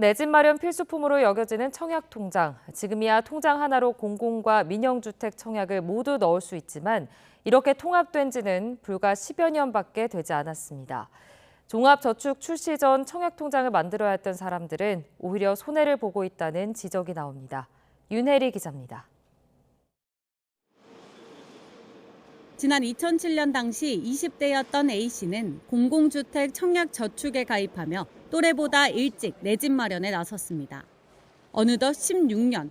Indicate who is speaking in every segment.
Speaker 1: 내 집 마련 필수품으로 여겨지는 청약통장. 지금이야 통장 하나로 공공과 민영주택 청약을 모두 넣을 수 있지만 이렇게 통합된 지는 불과 10여 년밖에 되지 않았습니다. 종합저축 출시 전 청약통장을 만들어야 했던 사람들은 오히려 손해를 보고 있다는 지적이 나옵니다. 윤혜리 기자입니다.
Speaker 2: 지난 2007년 당시 20대였던 A씨는 공공주택 청약저축에 가입하며 또래보다 일찍 내 집 마련에 나섰습니다. 어느덧 16년,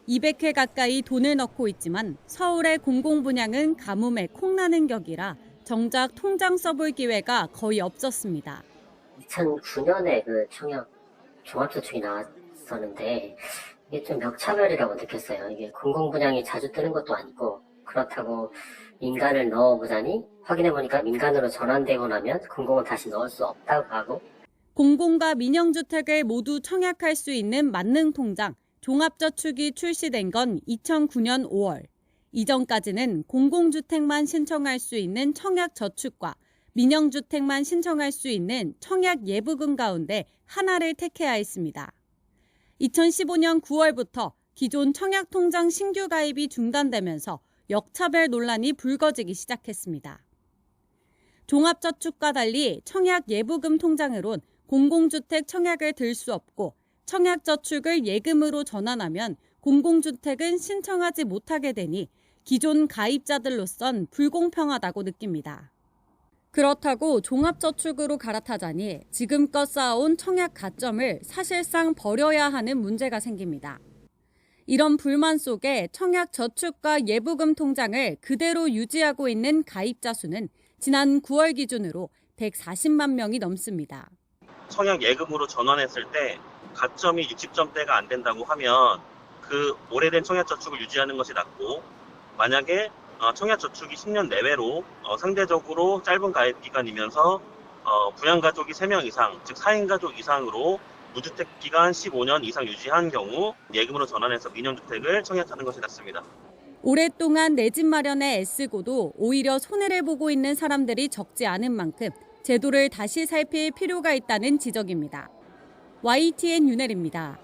Speaker 2: 200회 가까이 돈을 넣고 있지만 서울의 공공분양은 가뭄에 콩나는 격이라 정작 통장 써볼 기회가 거의 없었습니다.
Speaker 3: 2009년에 그 청약 종합저축이 나왔었는데 이게 좀 멱차별이라고 느꼈어요. 이게 공공분양이 자주 뜨는 것도 아니고 그렇다고 민간을 넣어보자니 확인해보니까 민간으로 전환되고 나면 공공은 다시 넣을 수 없다고 하고
Speaker 2: 공공과 민영주택을 모두 청약할 수 있는 만능통장, 종합저축이 출시된 건 2009년 5월. 이전까지는 공공주택만 신청할 수 있는 청약저축과 민영주택만 신청할 수 있는 청약예부금 가운데 하나를 택해야 했습니다. 2015년 9월부터 기존 청약통장 신규 가입이 중단되면서 역차별 논란이 불거지기 시작했습니다. 종합저축과 달리 청약예부금 통장으론 공공주택 청약을 들 수 없고 청약저축을 예금으로 전환하면 공공주택은 신청하지 못하게 되니 기존 가입자들로선 불공평하다고 느낍니다. 그렇다고 종합저축으로 갈아타자니 지금껏 쌓아온 청약 가점을 사실상 버려야 하는 문제가 생깁니다. 이런 불만 속에 청약저축과 예부금 통장을 그대로 유지하고 있는 가입자 수는 지난 9월 기준으로 140만 명이 넘습니다.
Speaker 4: 청약 예금으로 전환했을 때 가점이 60점대가 안 된다고 하면 그 오래된 청약저축을 유지하는 것이 낫고 만약에 청약저축이 10년 내외로 상대적으로 짧은 가입 기간이면서 부양가족이 3명 이상, 즉 4인 가족 이상으로 무주택 기간 15년 이상 유지한 경우 예금으로 전환해서 민영주택을 청약하는 것이 낫습니다.
Speaker 2: 오랫동안 내 집 마련에 애쓰고도 오히려 손해를 보고 있는 사람들이 적지 않은 만큼 제도를 다시 살필 필요가 있다는 지적입니다. YTN 윤혜리입니다.